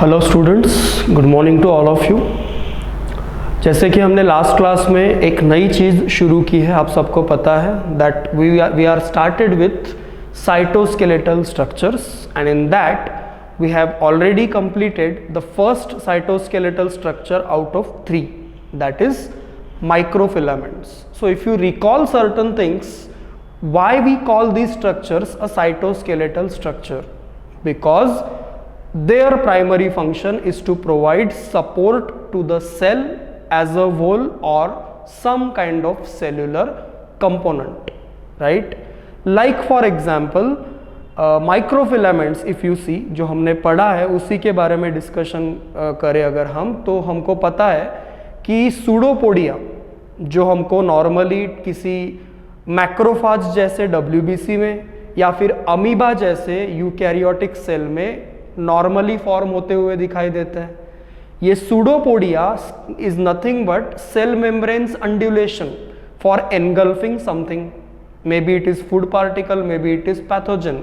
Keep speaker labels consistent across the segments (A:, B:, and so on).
A: Hello students, good morning to all of you. जैसे कि हमने लास्ट क्लास में एक नई चीज़ शुरू की है, आप सबको पता है that we are started with cytoskeletal structures and in that we have already completed the first cytoskeletal structure out of 3, that is microfilaments. So if you recall certain things, why we call these structures a cytoskeletal structure? Because their primary function is to provide support to the cell as a whole or some kind of cellular component, right? Like for example, microfilaments if you see, जो हमने पढ़ा है उसी के बारे में discussion करें अगर हम, तो हमको पता है कि सूडोपोडिया जो हमको नॉर्मली किसी मैक्रोफाज जैसे WBC में या फिर अमीबा जैसे यूकैरियोटिक सेल में नॉर्मली फॉर्म होते हुए दिखाई देते हैं, ये pseudopodia is nothing but cell membranes undulation for engulfing something, maybe it is food particle, maybe it is pathogen.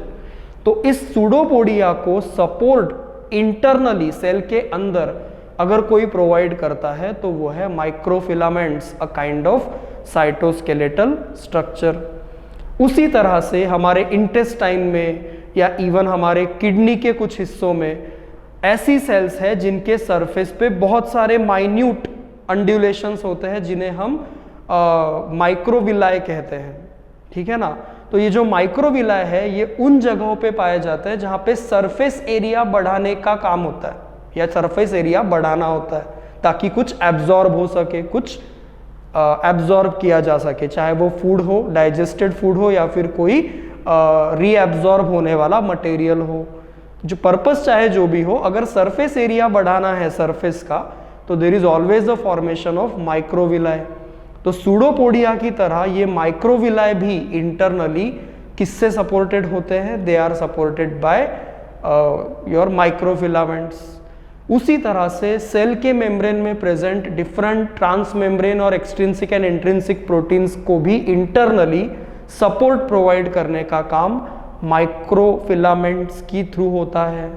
A: तो इस सूडोपोडिया को सपोर्ट इंटरनली सेल के अंदर अगर कोई प्रोवाइड करता है तो वो है microfilaments, a kind of cytoskeletal structure. उसी तरह से हमारे इंटेस्टाइन में या इवन हमारे किडनी के कुछ हिस्सों में ऐसी सेल्स है जिनके सरफेस पे बहुत सारे माइन्यूट अंड्यूलेशंस होते हैं जिन्हें हम माइक्रोविलाय कहते हैं, ठीक है ना। तो ये जो माइक्रोविलाय है ये उन जगहों पे पाए जाते हैं जहाँ पे सरफेस एरिया बढ़ाने का काम होता है या सरफेस एरिया बढ़ाना होता है ताकि कुछ एब्जॉर्ब हो सके, कुछ एब्जॉर्ब किया जा सके, चाहे वो फूड हो, डाइजेस्टेड फूड हो या फिर कोई रीएब्जॉर्ब होने वाला मटेरियल हो, जो पर्पस चाहे जो भी हो, अगर सरफेस एरिया बढ़ाना है सरफेस का तो there is always the formation of microvilli. तो सूडोपोडिया की तरह ये माइक्रोविलाय भी इंटरनली किससे सपोर्टेड होते हैं? They are supported by your microfilaments. उसी तरह से सेल के मेम्ब्रेन में प्रेजेंट डिफरेंट ट्रांसमेम्ब्रेन और एक्सट्रिंसिक एंड इंट्रिंसिक प्रोटीन्स को भी इंटरनली सपोर्ट प्रोवाइड करने का काम माइक्रोफिलामेंट्स की थ्रू होता है।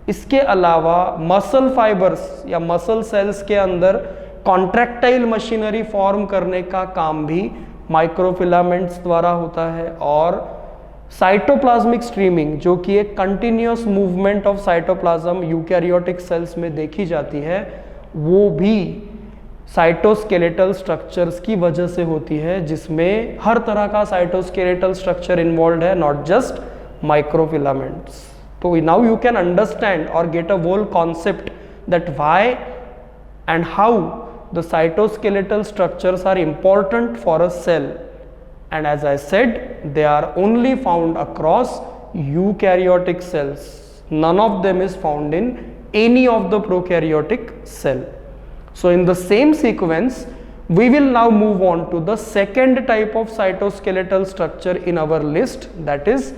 A: इसके अलावा मसल फाइबर्स या मसल सेल्स के अंदर कॉन्ट्रैक्टाइल मशीनरी फॉर्म करने का काम भी माइक्रोफिलामेंट्स द्वारा होता है। और साइटोप्लाज्मिक स्ट्रीमिंग, जो कि एक continuous movement of cytoplasm eukaryotic cells में देखी जाती है, वो भी साइटोस्केलेटल स्ट्रक्चर्स की वजह से होती है, जिसमें हर तरह का साइटोस्केलेटल स्ट्रक्चर इन्वॉल्व है, नॉट जस्ट माइक्रोफिलामेंट्स। तो नाउ यू कैन अंडरस्टैंड और get a whole concept that why and how the cytoskeletal structures are important for a cell, and as I said, they are only found across eukaryotic cells. None of them is found in any of the prokaryotic cell. So in the same sequence we will now move on to the second type of cytoskeletal structure in our list, that is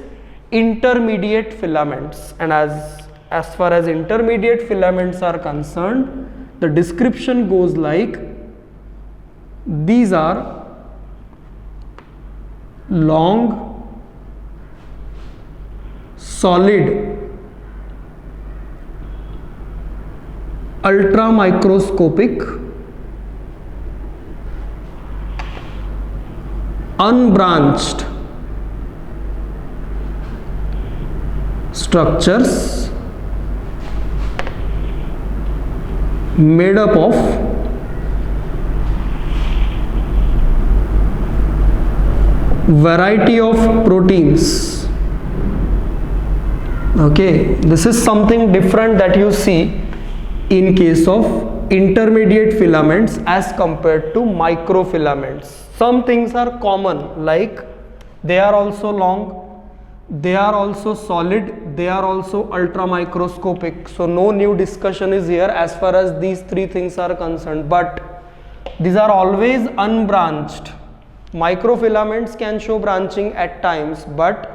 A: intermediate filaments. And as far as intermediate filaments are concerned, the description goes like, these are long, solid, ultra microscopic, unbranched structures made up of variety of proteins. Okay, this is something different that you see in case of intermediate filaments as compared to microfilaments. Some things are common, like they are also long, they are also solid, they are also ultra microscopic. So no new discussion is here as far as these three things are concerned, but these are always unbranched. Microfilaments can show branching at times, but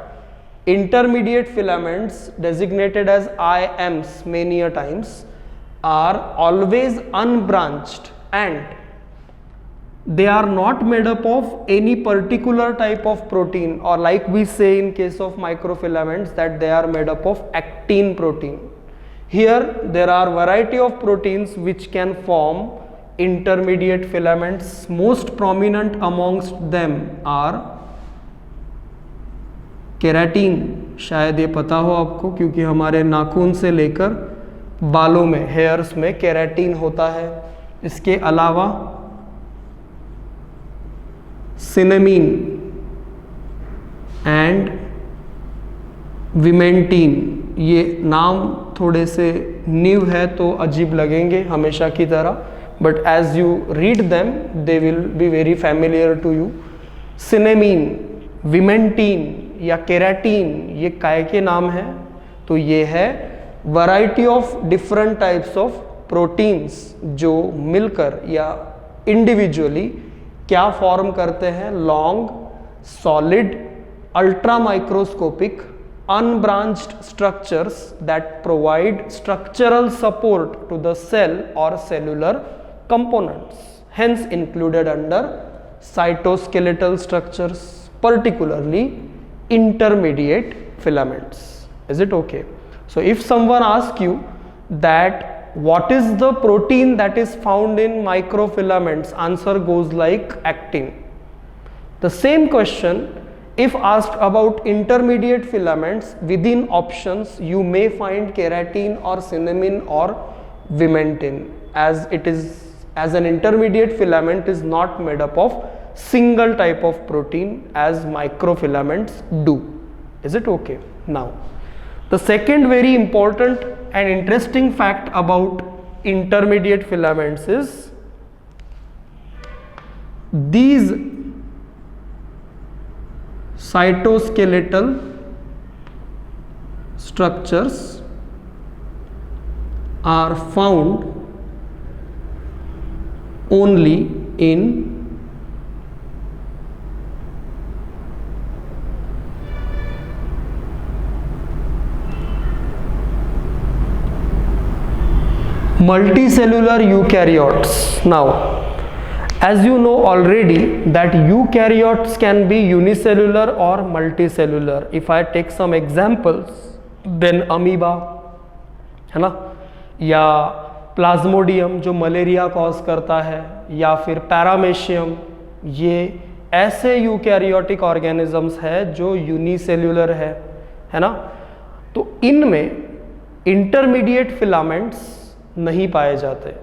A: intermediate filaments, designated as IMs many a times, are always unbranched and they are not made up of any particular type of protein, or like we say in case of microfilaments that they are made up of actin protein. Here there are variety of proteins which can form intermediate filaments. Most prominent amongst them are keratin, शायद ये पता हो आपको क्योंकि हमारे नाखून से लेकर बालों में, हेयर्स में केराटिन होता है। इसके अलावा सिनेमीन एंड विमेंटीन, ये नाम थोड़े से न्यू है तो अजीब लगेंगे हमेशा की तरह, but as you read them they will be very familiar to you. Synemin, vimentin या केराटिन, ये काय के नाम है? तो ये है variety of different types of proteins जो मिलकर या इंडिविजुअली क्या फॉर्म करते हैं? Long, solid, ultra microscopic, unbranched structures that provide structural support to the cell or cellular components, hence included under cytoskeletal structures, particularly intermediate filaments. Is it okay? So if someone asks you that what is the protein that is found in microfilaments, answer goes like actin. The same question, if asked about intermediate filaments, within options you may find keratin or cinnamon or vimentin, as it is, as an intermediate filament is not made up of single type of protein as microfilaments do. Is it okay? Now the second very important and interesting fact about intermediate filaments is these cytoskeletal structures are found only in multicellular eukaryotes. Now as you know already that eukaryotes can be unicellular or multicellular. If I take some examples, then amoeba है ना, या Plasmodium जो malaria cause करता है, या फिर paramecium, ये ऐसे यूकैरियोटिक ऑर्गेनिजम्स है जो यूनिसेल्युलर है ना। तो इनमें इंटरमीडिएट फिलामेंट्स नहीं पाए जाते।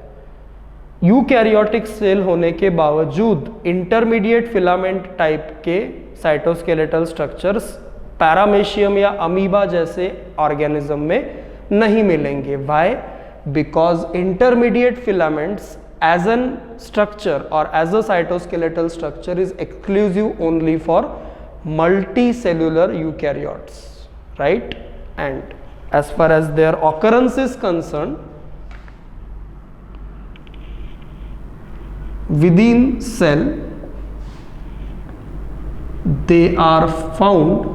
A: यूकैरियोटिक सेल होने के बावजूद इंटरमीडिएट फिलामेंट टाइप के साइटोस्केलेटल स्ट्रक्चर्स पैरामेशियम या अमीबा जैसे ऑर्गेनिज्म में नहीं मिलेंगे। Why? Because intermediate filaments as an structure और as a cytoskeletal structure is exclusive only for multi cellular eukaryotes, right? And as far as their occurrence is concern, within cell they are found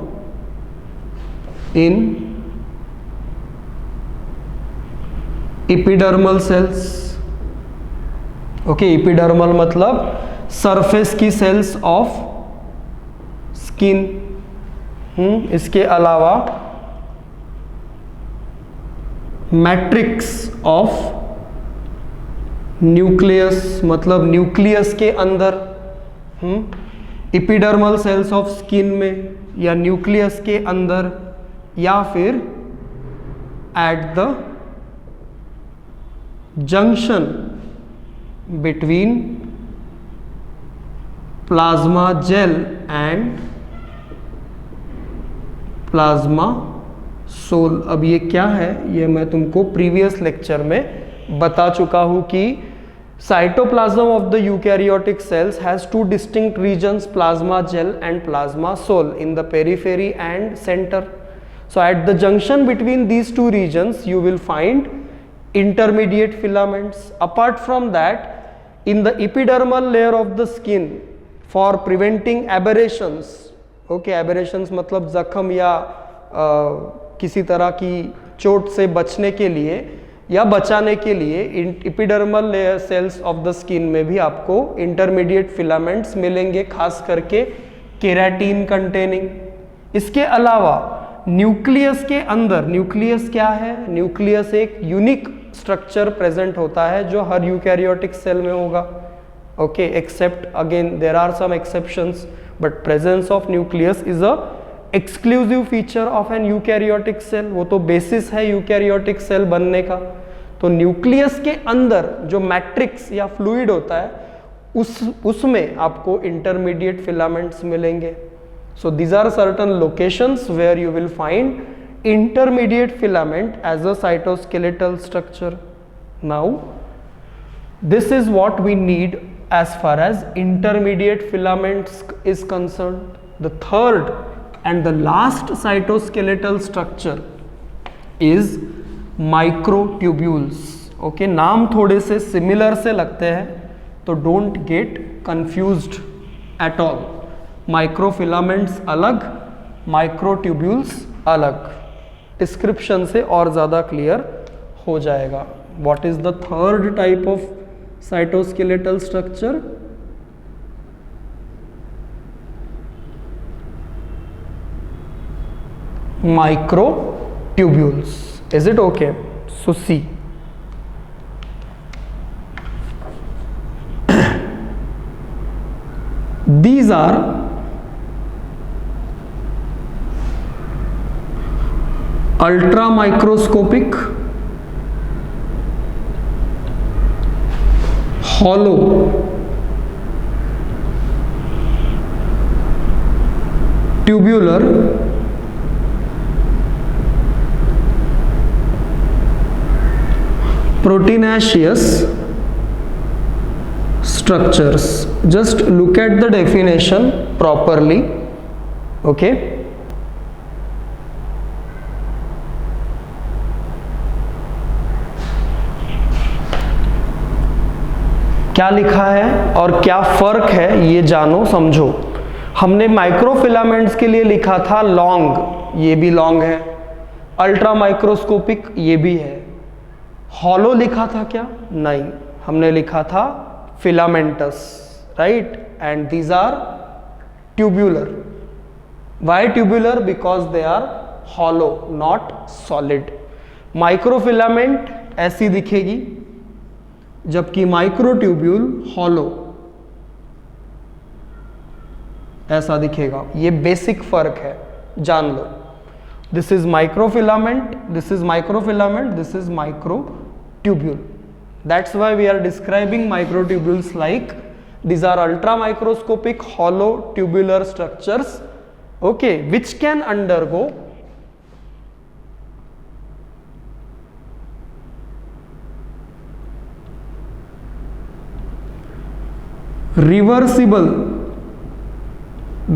A: in epidermal cells. Okay, epidermal मतलब surface की sales of skin. इसके अलावा matrix of nucleus मतलब nucleus के अंदर, epidermal cells of skin में या nucleus के अंदर, या फिर at the junction between plasma gel and plasma sol. अब ये क्या है, ये मैं तुमको प्रीवियस लेक्चर में बता चुका हूं कि cytoplasm of the eukaryotic cells has two distinct regions, plasma gel and plasma sol, in the periphery and centre. So at the junction between these two regions you will find intermediate filaments. Apart from that, in the epidermal layer of the skin, for preventing aberrations, okay, aberrations मतलब जख्म या किसी तरह की चोट से बचने के लिए या बचाने के लिए epidermal layer cells of the skin में भी आपको इंटरमीडिएट फिलामेंट्स मिलेंगे, खास करके केराटिन कंटेनिंग. इसके अलावा न्यूक्लियस के अंदर, न्यूक्लियस क्या है? न्यूक्लियस एक यूनिक स्ट्रक्चर प्रेजेंट होता है जो हर यूकैरियोटिक सेल में होगा, okay, except again there are some exceptions, but presence of nucleus is a exclusive feature of an eukaryotic cell, वो तो बेसिस है यूकैरियोटिक सेल बनने का। तो न्यूक्लियस के अंदर जो मैट्रिक्स या फ्लूइड होता है उसमें आपको इंटरमीडिएट फिलामेंट्स मिलेंगे। So these are certain locations where you will find intermediate filament as a cytoskeletal structure. Now this is what we need as far as intermediate filaments is concerned. The third and the last cytoskeletal structure is microtubules. Okay, नाम थोड़े से similar से लगते हैं तो don't get confused at all. Microfilaments अलग, microtubules अलग, description से और ज़्यादा क्लियर हो जाएगा। What is the third type of cytoskeletal structure? Microtubules. Is it okay? So see, these are ultra microscopic, hollow, tubular, proteinaceous structures. Just look at the definition properly, okay? क्या लिखा है और क्या फर्क है ये जानो समझो। हमने माइक्रोफिलामेंट्स के लिए लिखा था लॉन्ग, ये भी लॉन्ग है, अल्ट्रा माइक्रोस्कोपिक ये भी है। हॉलो लिखा था क्या? नहीं, हमने लिखा था filaments, right? And these are tubular. Why tubular? Because they are hollow, not solid. Microfilament ऐसी दिखेगी जबकि माइक्रोट्यूब्यूल हॉलो ऐसा दिखेगा। ये बेसिक फर्क है, जान लो। This is microfilament, this is microfilament, this is microtubule. That's why we are describing microtubules like these are ultra microscopic hollow tubular structures, okay, which can undergo reversible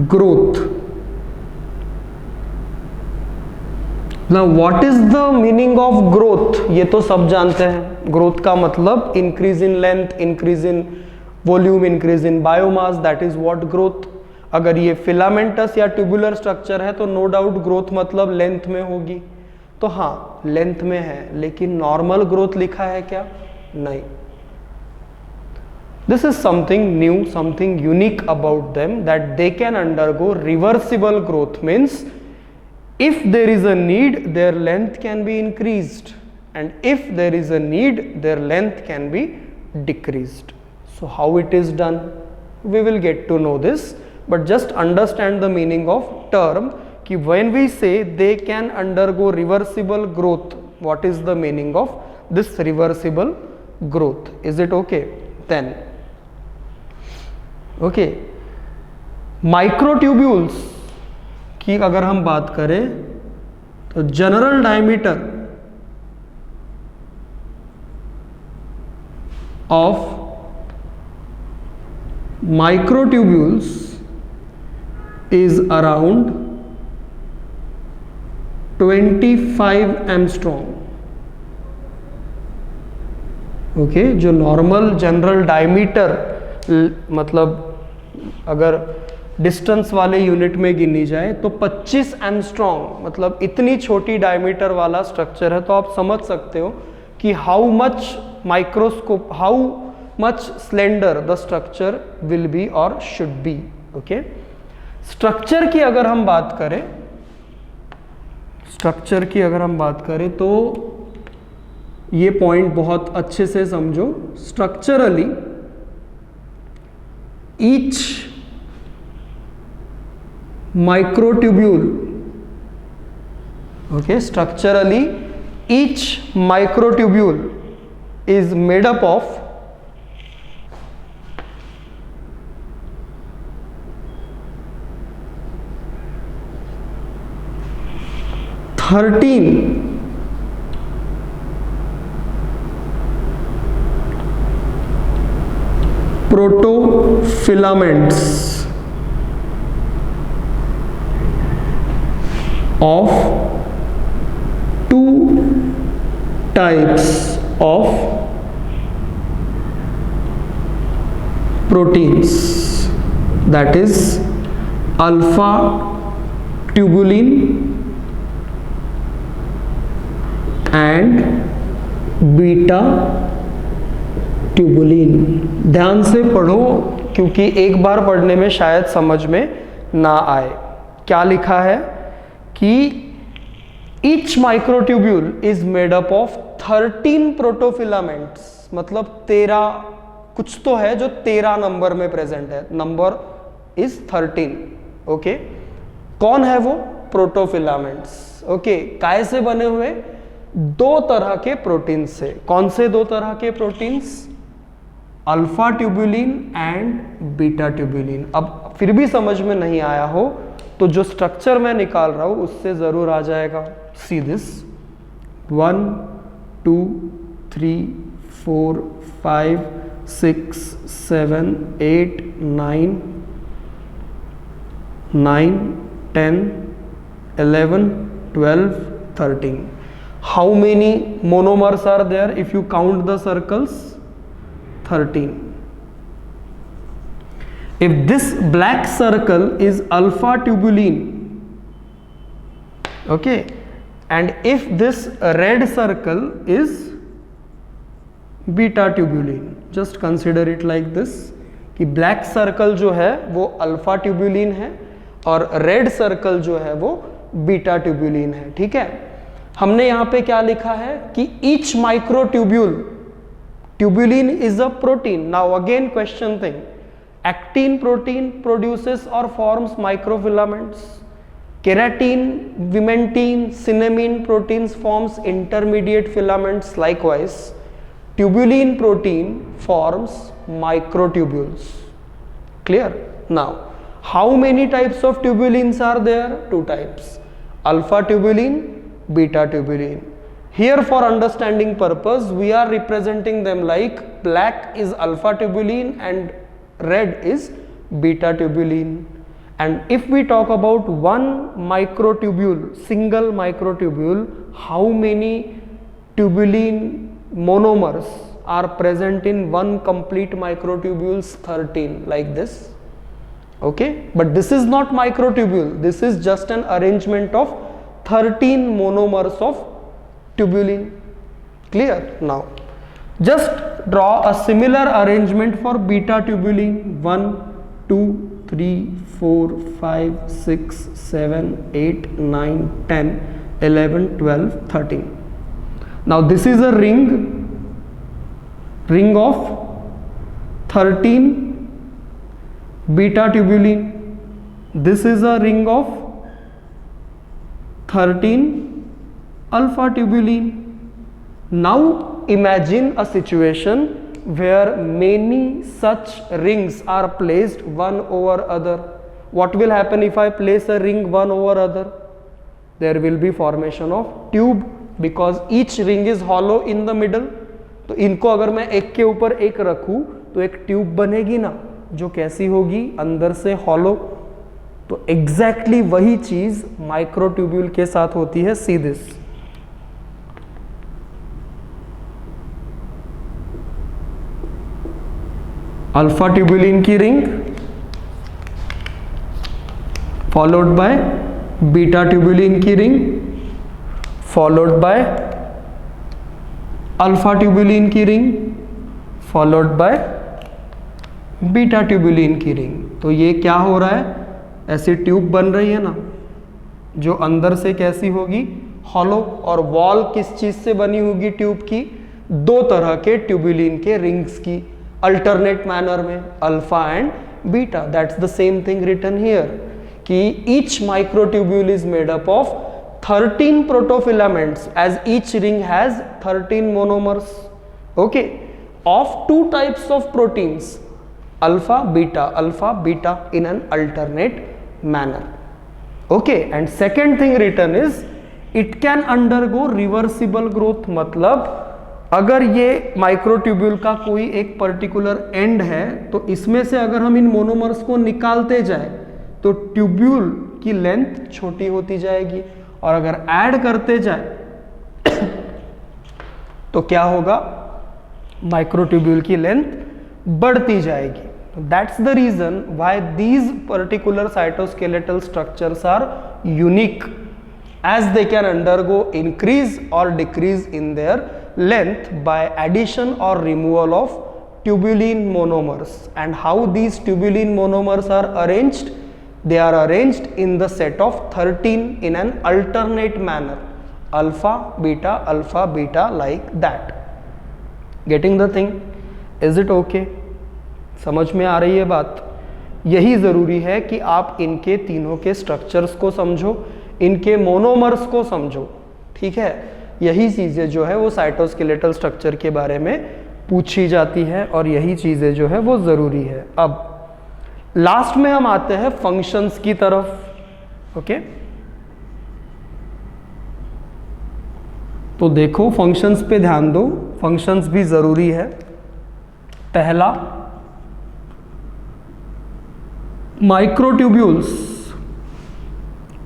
A: growth. Now what is the meaning of growth? ये तो सब जानते हैं। growth का मतलब increase in length, increase in volume, increase in biomass, that is what growth। अगर ये filamentous या tubular structure है तो no doubt growth मतलब length में होगी। तो हाँ, length में है, लेकिन normal growth लिखा है क्या? नहीं। This is something new, something unique about them, that they can undergo reversible growth. Means if there is a need, their length can be increased, and if there is a need, their length can be decreased. So how it is done? We will get to know this, but just understand the meaning of term कि when we say they can undergo reversible growth, what is the meaning of this reversible growth? Is it okay? Then okay, microtubules की अगर हम बात करें तो general diameter of microtubules is around 25 angstrom. Okay, जो normal general diameter मतलब अगर distance वाले यूनिट में गिनी जाए तो 25 एंगस्ट्रॉम, मतलब इतनी छोटी डायमीटर वाला स्ट्रक्चर है। तो आप समझ सकते हो कि how much microscope, how much slender the structure will be और शुड बी। ओके, स्ट्रक्चर की अगर हम बात करें स्ट्रक्चर की अगर हम बात करें तो ये पॉइंट बहुत अच्छे से समझो। Structurally each microtubule, okay, structurally each microtubule is made up of 13 protofilaments of two types of proteins, that is alpha tubulin and beta tubulin. ध्यान से पढ़ो क्योंकि एक बार पढ़ने में शायद समझ में ना आए। क्या लिखा है कि each microtubule is made up of 13 प्रोटोफिलामेंट्स, मतलब 13 कुछ तो है जो 13 नंबर में प्रेजेंट है, नंबर इज 13। ओके, कौन है वो? प्रोटोफिलामेंट्स। ओके, काय से बने हुए? दो तरह के प्रोटीन से। कौन से दो तरह के proteins? Alpha tubulin and beta tubulin. अब फिर भी समझ में नहीं आया हो तो जो स्ट्रक्चर मैं निकाल रहा हूं उससे जरूर आ जाएगा। See this 1 2 3 4 5 6 7 8 9 9 10 11 12 13. How many monomers are there if you count the circles? 13. If this black circle is alpha tubulin, okay, and if this red circle is beta tubulin, just consider it like this कि black circle जो है वो alpha tubulin है और red circle जो है वो beta tubulin है। ठीक है, हमने यहां पे क्या लिखा है कि each microtubule, tubulin is a protein. Now again question thing, actin protein produces or forms microfilaments. Keratin, vimentin, cinnamine proteins forms intermediate filaments. Likewise, tubulin protein forms microtubules. Clear? Now, how many types of tubulins are there? Two types, alpha tubulin, beta tubulin. Here for understanding purpose we are representing them like black is alpha tubulin and red is beta tubulin. And if we talk about one microtubule, single microtubule, how many tubulin monomers are present in one complete microtubules? 13, like this. Okay, but this is not microtubule, this is just an arrangement of 13 monomers of tubulin. Clear? Now just draw a similar arrangement for beta tubulin. 1 2 3 4 5 6 7 8 9 10 11 12 13. Now this is a ring of 13 beta tubulin. This is a ring of 13 alpha tubulin. Now imagine a situation where many such rings are placed one over other. What will happen if I place a ring one over other? There will be formation of tube because each ring is hollow in the middle. तो इनको अगर मैं एक के ऊपर एक रखूं तो एक ट्यूब बनेगी ना, जो कैसी होगी? अंदर से हॉलो। तो एग्जैक्टली वही चीज माइक्रोट्यूब्यूल के साथ होती है। सी दिस, अल्फा ट्यूबुलिन की ring followed by beta tubulin की ring followed by alpha tubulin की ring followed by beta tubulin की रिंग। तो ये क्या हो रहा है? ऐसी ट्यूब बन रही है ना, जो अंदर से कैसी होगी? हॉलो, और वॉल किस चीज से बनी होगी ट्यूब की, दो तरह के ट्यूबुलिन के रिंग्स की अल्टरनेट मैनर में, alpha and beta. That's the same thing written here कि each microtubule is made up of 13 protofilaments as each ring has 13 monomers, okay, of two types of proteins, alpha beta in an alternate manner, okay. And second thing written is it can undergo reversible growth. मतलब अगर ये microtubule का कोई एक particular and है तो इसमें से अगर हम इन मोनोमर्स को निकालते जाए तो ट्यूब्यूल की लेंथ छोटी होती जाएगी, और अगर ऐड करते जाए तो क्या होगा, माइक्रोट्यूब्यूल की लेंथ बढ़ती जाएगी. That's the reason why these particular cytoskeletal structures are unique, as they can undergo increase or decrease in their length by addition or removal of tubulin monomers. And how these tubulin monomers are arranged? They are arranged in the set of 13 in an alternate manner, alpha beta like that. Getting the thing? Is it okay? समझ में आ रही है बात? यही ज़रूरी है कि आप इनके तीनों के स्ट्रक्चर्स को समझो, इनके मोनोमर्स को समझो, ठीक है. यही चीज़ें जो है वो साइटोस्केलेटल स्ट्रक्चर के बारे में पूछी जाती है और यही चीज़ें जो है वो ज़रूरी है. अब लास्ट में हम आते हैं फंक्शंस की तरफ, ओके. तो देखो फंक्शंस पे ध्यान दो, फंक्शंस भी ज़रूरी है. पहला, microtubules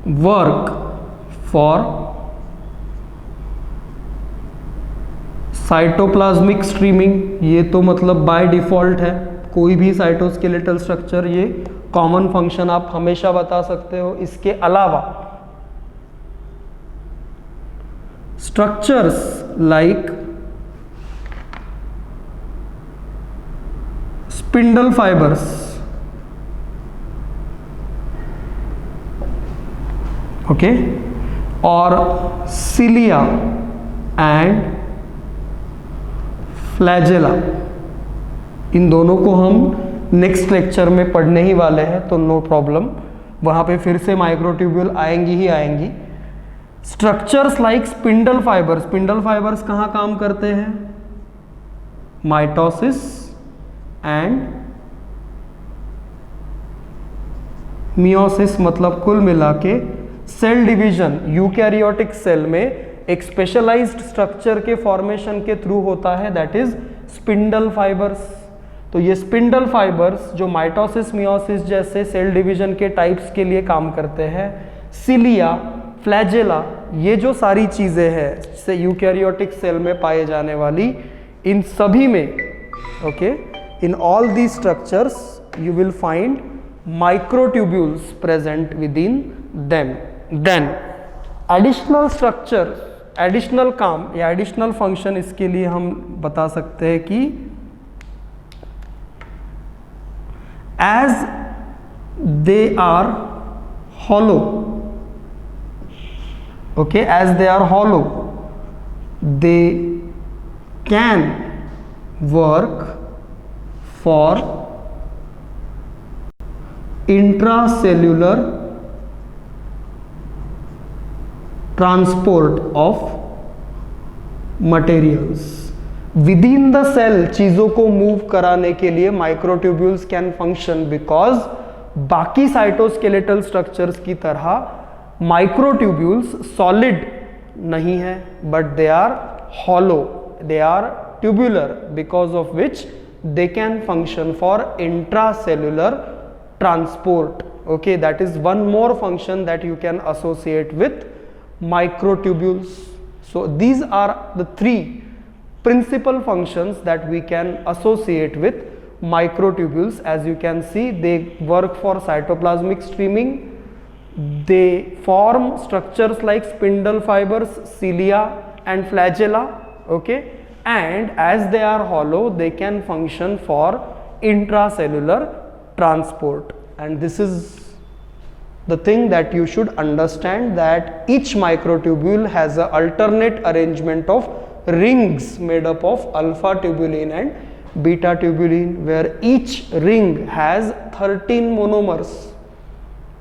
A: work for cytoplasmic streaming. ये तो मतलब बाय डिफॉल्ट है, कोई भी साइटोस्केलेटल स्ट्रक्चर ये कॉमन फंक्शन आप हमेशा बता सकते हो. इसके अलावा structures like spindle fibres, okay, और सिलिया एंड फ्लैजेला, इन दोनों को हम नेक्स्ट लेक्चर में पढ़ने ही वाले हैं, तो नो प्रॉब्लम, वहाँ पे फिर से माइक्रोट्यूब्यूल आएंगी ही आएंगी. स्ट्रक्चर्स लाइक स्पिंडल फाइबर्स कहाँ काम करते हैं, माइटोसिस एंड मियोसिस. मतलब कुल मिला के सेल डिवीजन यूकैरियोटिक सेल में एक स्पेशलाइज्ड स्ट्रक्चर के फॉर्मेशन के थ्रू होता है, दैट इज स्पिंडल फाइबर्स. तो ये स्पिंडल फाइबर्स जो माइटोसिस मियोसिस जैसे सेल डिवीजन के टाइप्स के लिए काम करते हैं, सिलिया, फ्लैजेला, ये जो सारी चीज़ें हैं से यूकैरियोटिक सेल में पाए जाने वाली, इन सभी में, okay, in all the structures you will find microtubules present within them. Then additional structure, additional काम या एडिशनल फंक्शन, इसके लिए हम बता सकते हैं कि as they are hollow, okay, as they are hollow, they can work for intracellular transport of materials. Within the cell चीजों को मूव कराने के लिए माइक्रोट्यूब्यूल्स कैन फंक्शन, बिकॉज बाकी साइटोस्केलेटल स्ट्रक्चर्स की तरह माइक्रोट्यूब्यूल्स सॉलिड नहीं है, but they are hollow, they are tubular, because of which they can function for intracellular transport. Okay, that is one more function that you can associate with microtubules. So these are the three principal functions that we can associate with microtubules. As you can see, they work for cytoplasmic streaming, they form structures like spindle fibers, cilia and flagella, okay, and as they are hollow they can function for intracellular transport. And this is the thing that you should understand that each microtubule has an alternate arrangement of rings made up of alpha tubulin and beta tubulin, where each ring has 13 monomers.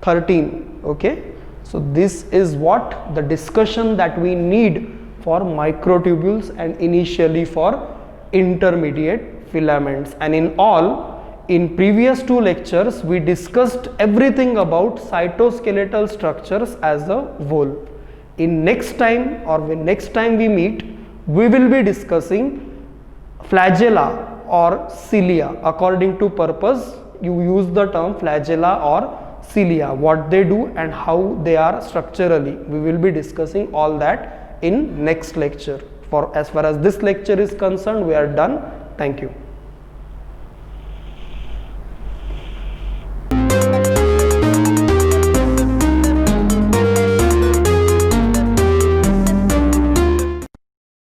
A: 13. Okay, so this is what the discussion that we need for microtubules and initially for intermediate filaments. And in previous 2 lectures we discussed everything about cytoskeletal structures as a whole. In next time we meet, we will be discussing flagella or cilia. According to purpose, you use the term flagella or cilia, what they do and how they are structurally. We will be discussing all that in next lecture. For as far as this lecture is concerned, we are done. Thank you.